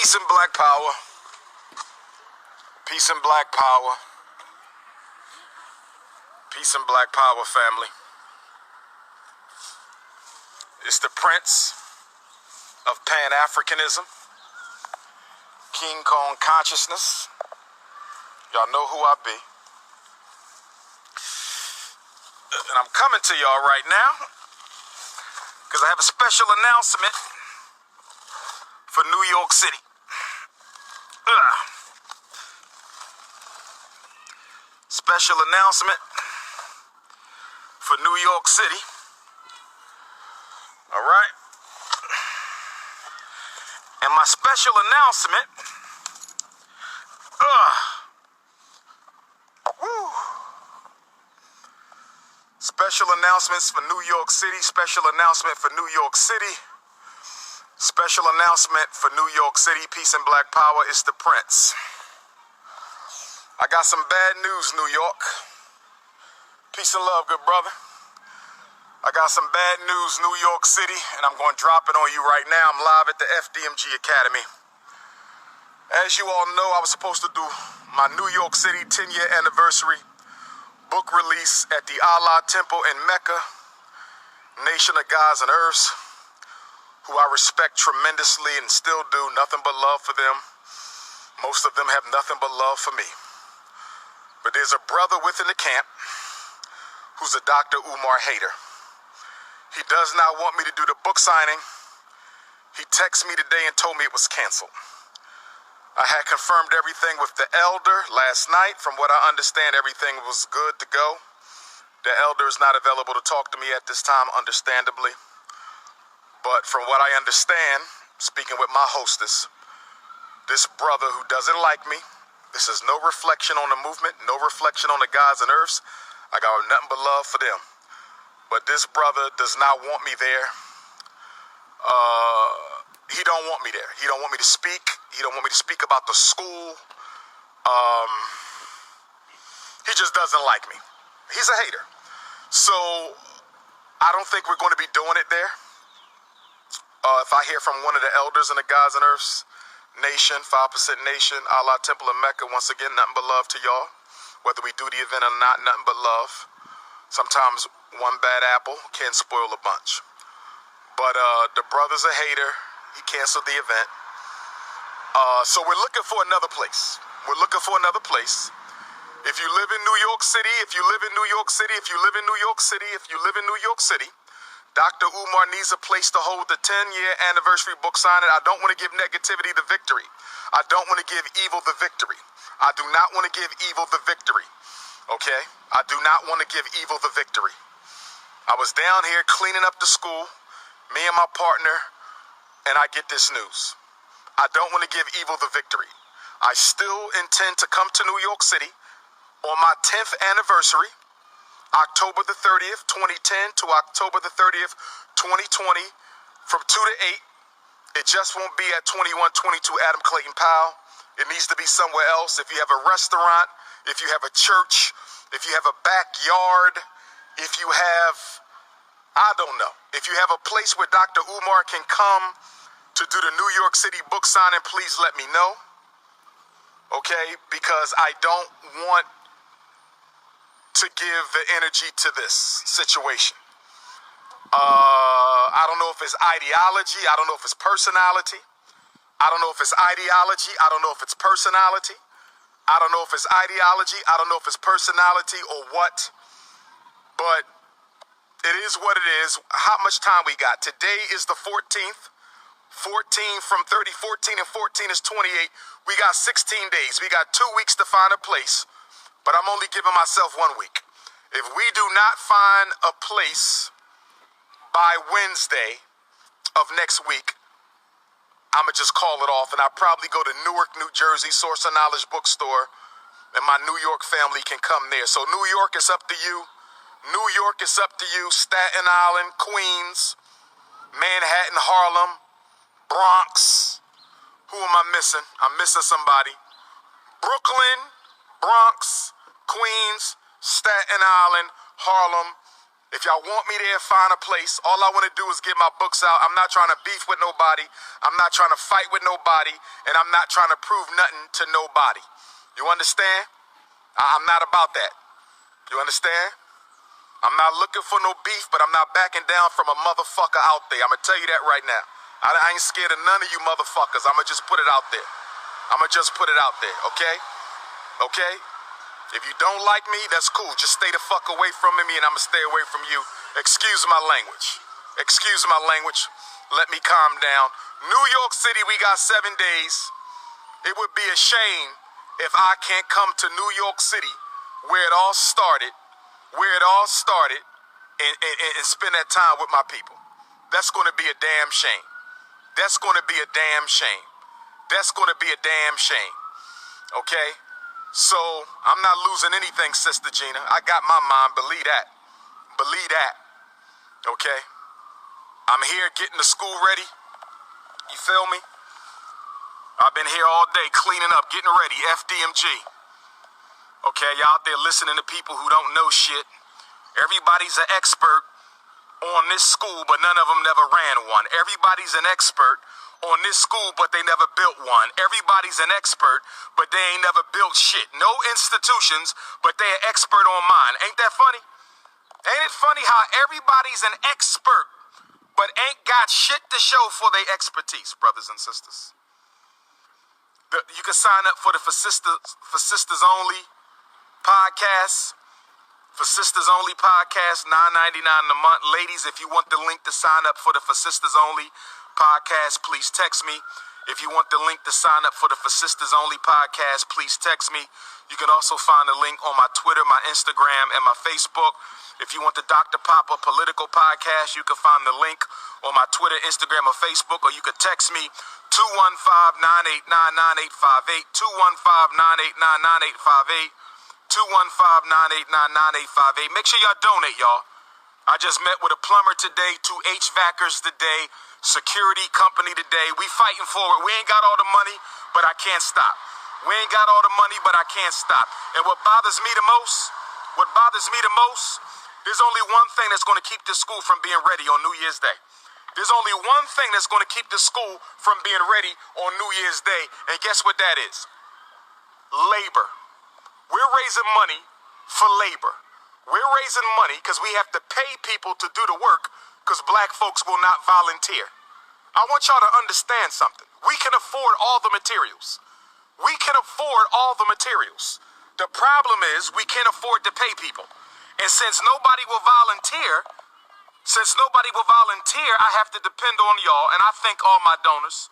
Peace and black power. Peace and black power. Peace and black power, family. It's the prince of Pan-Africanism, King Kong consciousness. Y'all know who I be. And I'm coming to y'all right now because I have a special announcement for New York City. Special announcement for New York City. All right. And my special announcement, special announcements for New York City, special announcement for New York City, special announcement for New York City, peace and black power, is the prince. I got some bad news, New York. Peace and love, good brother. I got some bad news, New York City, and I'm going to drop it on you right now. I'm live at the FDMG Academy. As you all know, I was supposed to do my New York City 10-year anniversary book release at the Allah Temple in Mecca, nation of gods and earths, who I respect tremendously and still do, nothing but love for them. Most of them have nothing but love for me. But there's a brother within the camp who's a Dr. Umar hater. He does not want me to do the book signing. He texted me today and told me it was canceled. I had confirmed everything with the elder last night. From what I understand, everything was good to go. The elder is not available to talk to me at this time, understandably. But from what I understand, speaking with my hostess, this brother who doesn't like me, this is no reflection on the movement, no reflection on the gods and earths. I got nothing but love for them. But this brother does not want me there. He don't want me there. He don't want me to speak. He don't want me to speak about the school. He just doesn't like me. He's a hater. So I don't think we're going to be doing it there. If I hear from one of the elders in the gods and earths nation, 5% nation, Allah Temple in Mecca, once again, nothing but love to y'all. Whether we do the event or not, nothing but love. Sometimes one bad apple can spoil a bunch. But the brother's a hater. He canceled the event. So we're looking for another place. We're looking for another place. If you live in New York City, if you live in New York City, if you live in New York City, if you live in New York City, Dr. Umar needs a place to hold the 10-year anniversary book signing. I don't want to give negativity the victory. I don't want to give evil the victory. I do not want to give evil the victory. Okay? I do not want to give evil the victory. I was down here cleaning up the school, me and my partner, and I get this news. I don't want to give evil the victory. I still intend to come to New York City on my 10th anniversary, October the 30th, 2010 to October the 30th, 2020, from 2 to 8. It just won't be at 2122 Adam Clayton Powell. It needs to be somewhere else. If you have a restaurant, if you have a church, if you have a backyard, if you have, I don't know, if you have a place where Dr. Umar can come to do the New York City book signing, please let me know. Okay? Because I don't want to give the energy to this situation. I don't know if it's ideology. I don't know if it's personality. I don't know if it's ideology. I don't know if it's personality. I don't know if it's ideology. I don't know if it's personality or what. But it is what it is. How much time we got? Today is the 14th. 14 from 30, 14 and 14 is 28. We got 16 days. We got 2 weeks to find a place. But I'm only giving myself 1 week. If we do not find a place by Wednesday of next week, I'm going to just call it off. And I'll probably go to Newark, New Jersey, Source of Knowledge bookstore, and my New York family can come there. So New York is up to you. New York is up to you. Staten Island, Queens, Manhattan, Harlem, Bronx. Who am I missing? I'm missing somebody. Brooklyn, Bronx, Queens, Staten Island, Harlem, If y'all want me there, find a place. All I want to do is get my books out. I'm not trying to beef with nobody. I'm not trying to fight with nobody. And I'm not trying to prove nothing to nobody. You understand? I'm not about that. You understand? I'm not looking for no beef, but I'm not backing down from a motherfucker out there. I'm going to tell you that right now. I ain't scared of none of you motherfuckers. I'm going to just put it out there. Okay? Okay? If you don't like me, that's cool. Just stay the fuck away from me and I'm going to stay away from you. Excuse my language. Let me calm down. New York City, we got 7 days. It would be a shame if I can't come to New York City where it all started, and spend that time with my people. That's going to be a damn shame. Okay? So, I'm not losing anything, Sister Gina. I got my mind, believe that. Okay? I'm here getting the school ready. You feel me? I've been here all day cleaning up, getting ready, FDMG. Okay, y'all out there listening to people who don't know shit. Everybody's an expert on this school, but none of them never ran one. Everybody's an expert on this school, but they never built one. Everybody's an expert, but they ain't never built shit. No institutions, but they an expert on mine. Ain't that funny? Ain't it funny how everybody's an expert, but ain't got shit to show for their expertise, brothers and sisters? You can sign up for the For Sisters Only podcast. For Sisters Only podcast, $9.99 a month. Ladies, if you want the link to sign up for the For Sisters Only podcast, please text me. If you want the link to sign up for the For Sisters Only podcast, please text me. You can also find the link on my Twitter, my Instagram, and my Facebook. If you want the Dr. Papa Political Podcast, you can find the link on my Twitter, Instagram, or Facebook, or you can text me 215-989-9858, 215-989-9858, 215-989-9858. Make sure y'all donate, y'all. I just met with a plumber today, 2 HVACers today, security company today. We fighting for it. We ain't got all the money, but I can't stop. And what bothers me the most, there's only one thing that's going to keep this school from being ready on New Year's Day. There's only one thing that's going to keep this school from being ready on New Year's Day. And guess what that is? Labor. We're raising money for labor. We're raising money because we have to pay people to do the work because black folks will not volunteer. I want y'all to understand something. We can afford all the materials. The problem is we can't afford to pay people. And since nobody will volunteer, I have to depend on y'all. And I thank all my donors.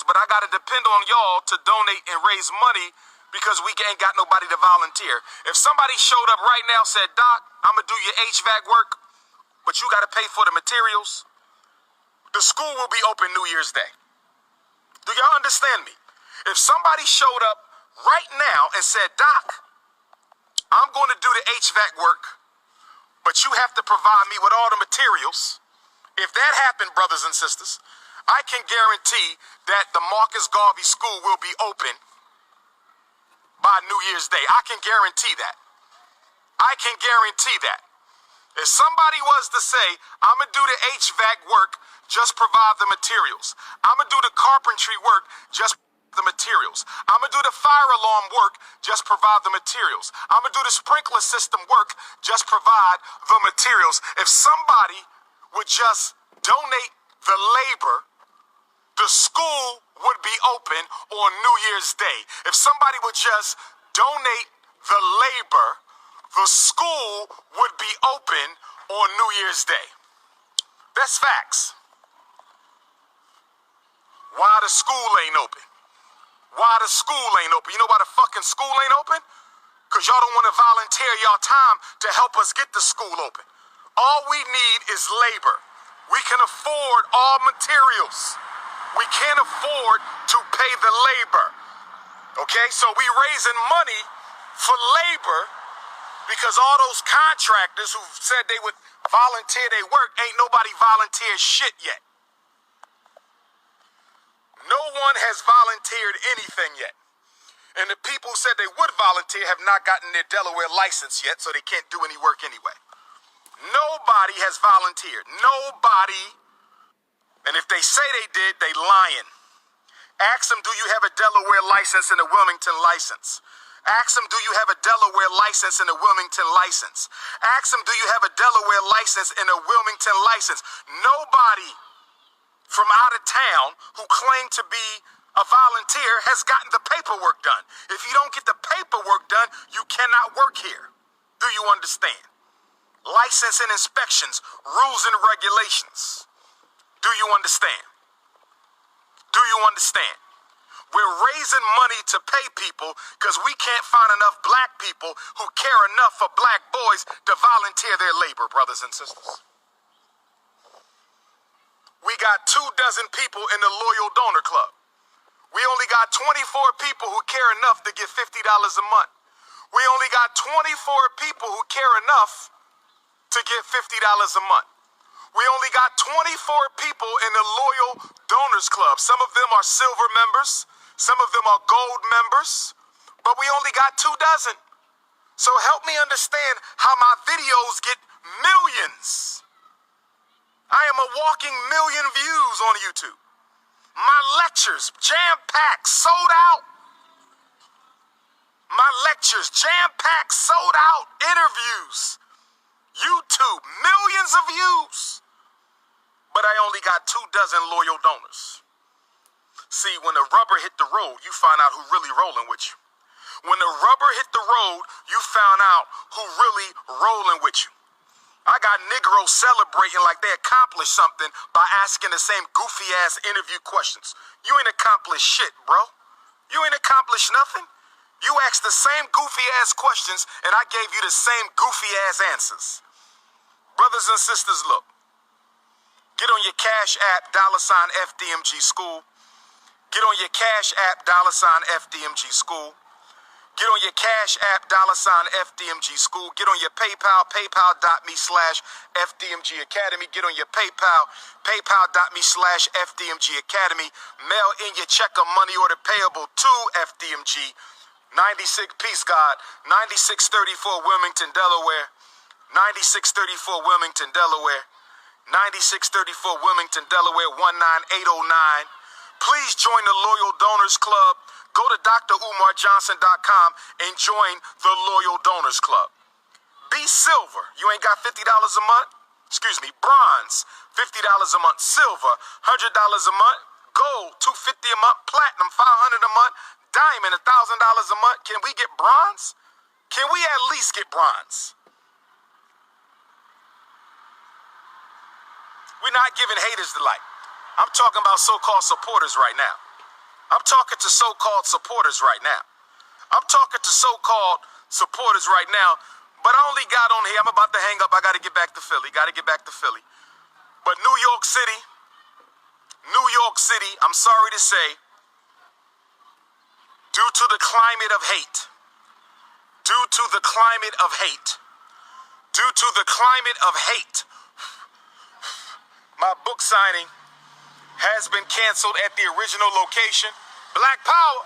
But I got to depend on y'all to donate and raise money because we ain't got nobody to volunteer. If somebody showed up right now and said, Doc, I'm going to do your HVAC work, but you got to pay for the materials, the school will be open New Year's Day. Do y'all understand me? If somebody showed up right now and said, Doc, I'm going to do the HVAC work, but you have to provide me with all the materials. If that happened, brothers and sisters, I can guarantee that the Marcus Garvey School will be open by New Year's Day. I can guarantee that. If somebody was to say, I'm going to do the HVAC work, just provide the materials. I'm going to do the carpentry work, just the materials. I'm going to do the fire alarm work, just provide the materials. I'm going to do the sprinkler system work, just provide the materials. If somebody would just donate the labor, the school would be open on New Year's Day. If somebody would just donate the labor, the school would be open on New Year's Day. That's facts. Why the school ain't open? You know why the fucking school ain't open? Because y'all don't want to volunteer y'all time to help us get the school open. All we need is labor. We can afford all materials. We can't afford to pay the labor. Okay, so we raising money for labor because all those contractors who said they would volunteer their work, ain't nobody volunteered shit yet. No one has volunteered anything yet. And the people said they would volunteer have not gotten their Delaware license yet, so they can't do any work anyway. Nobody has volunteered. Nobody. And if they say they did, they lying. Ask them, do you have a Delaware license and a Wilmington license? Ask them, do you have a Delaware license and a Wilmington license? Ask them, do you have a Delaware license and a Wilmington license? Nobody from out of town who claimed to be a volunteer has gotten the paperwork done. If you don't get the paperwork done, you cannot work here. Do you understand? License and inspections, rules and regulations. Do you understand? Do you understand? We're raising money to pay people because we can't find enough black people who care enough for black boys to volunteer their labor, brothers and sisters. We got 24 people in the Loyal Donor Club. We only got 24 people who care enough to give $50 a month. We only got 24 people who care enough to give $50 a month. We only got 24 people in the Loyal Donors Club. Some of them are silver members. Some of them are gold members. But we only got 24. So help me understand how my videos get millions. I am a walking million views on YouTube. My lectures, jam-packed, sold out. My lectures, jam-packed, sold out. Interviews. YouTube, millions of views. But I only got 24 loyal donors. See, when the rubber hit the road, you find out who really rolling with you. When the rubber hit the road, you found out who really rolling with you. I got Negroes celebrating like they accomplished something by asking the same goofy-ass interview questions. You ain't accomplished shit, bro. You ain't accomplished nothing. You asked the same goofy-ass questions, and I gave you the same goofy-ass answers. Brothers and sisters, look. Get on your Cash App, $FDMG School. Get on your Cash App, $FDMG School. Get on your Cash App, $FDMG School. Get on your PayPal, paypal.me/FDMG Academy. Get on your PayPal, paypal.me/FDMG Academy. Mail in your check or money order payable to FDMG. 96 Peace God, 9634 Wilmington, Delaware. 9634 Wilmington, Delaware. 9634 Wilmington, Delaware, 19809. Please join the Loyal Donors Club. Go to drumarjohnson.com and join the Loyal Donors Club. Be silver. You ain't got $50 a month? Excuse me, bronze, $50 a month. Silver, $100 a month. Gold, $250 a month. Platinum, $500 a month. Diamond, $1,000 a month. Can we get bronze? Can we at least get bronze? We're not giving haters the light. I'm talking about so-called supporters right now. I'm talking to so-called supporters right now. I'm talking to so-called supporters right now. But I only got on here. I'm about to hang up. I got to get back to Philly. But New York City, I'm sorry to say, due to the climate of hate, my book signing has been canceled at the original location. Black Power,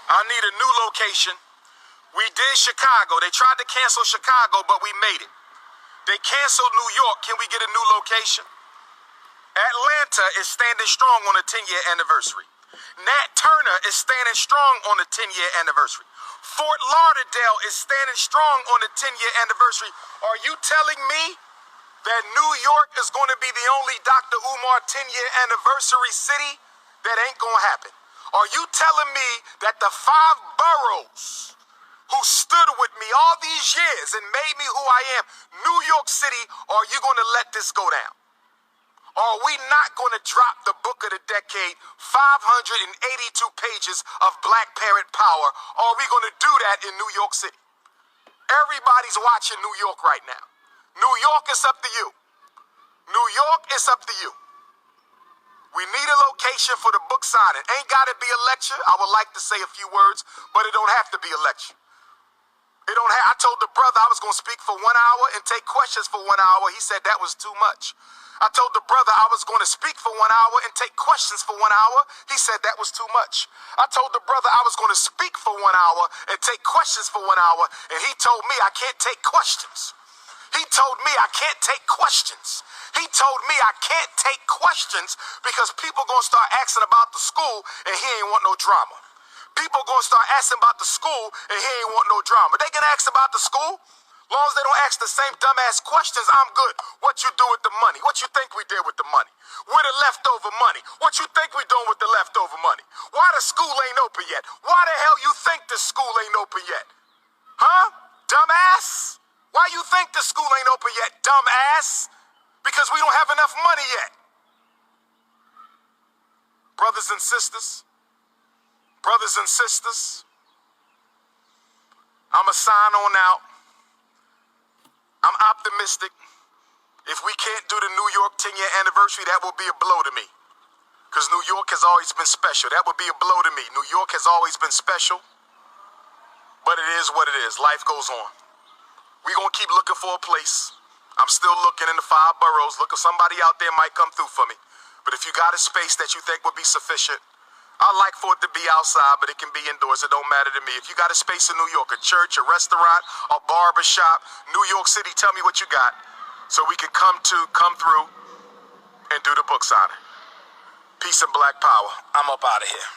I need a new location. We did Chicago. They tried to cancel Chicago, but we made it. They canceled New York. Can we get a new location? Atlanta is standing strong on the 10-year anniversary. Nat Turner is standing strong on the 10-year anniversary. Fort Lauderdale is standing strong on the 10-year anniversary. Are you telling me that New York is going to be the only Dr. Umar 10-year anniversary city? That ain't going to happen. Are you telling me that the 5 boroughs who stood with me all these years and made me who I am, New York City, are you going to let this go down? Are we not going to drop the book of the decade, 582 pages of Black Parent Power? Are we going to do that in New York City? Everybody's watching New York right now. New York, it's up to you. New York, it's up to you. We need a location for the book signing. Ain't got to be a lecture. I would like to say a few words, but it don't have to be a lecture. I told the brother I was going to speak for 1 hour and take questions for 1 hour. He said that was too much. I told the brother I was going to speak for 1 hour and take questions for 1 hour. He said that was too much. I told the brother I was going to speak for 1 hour and take questions for 1 hour, and he told me I can't take questions. He told me I can't take questions. He told me I can't take questions because people going to start asking about the school and he ain't want no drama. People going to start asking about the school and he ain't want no drama. They can ask about the school. As long as they don't ask the same dumbass questions, I'm good. What you do with the money? What you think we did with the money? Where the leftover money? What you think we doing with the leftover money? Why the school ain't open yet? Why the hell you think the school ain't open yet? Huh? Dumbass? Why you think the school ain't open yet, dumbass? Because we don't have enough money yet. Brothers and sisters, I'ma sign on out. I'm optimistic. If we can't do the New York 10-year anniversary, that will be a blow to me. Because New York has always been special. That would be a blow to me. New York has always been special. But it is what it is. Life goes on. We're going to keep looking for a place. I'm still looking in the 5 boroughs. Look, if somebody out there might come through for me. But if you got a space that you think would be sufficient, I like for it to be outside, but it can be indoors. It don't matter to me. If you got a space in New York, a church, a restaurant, a barber shop, New York City, tell me what you got so we can come through and do the book signing. Peace and black power. I'm up out of here.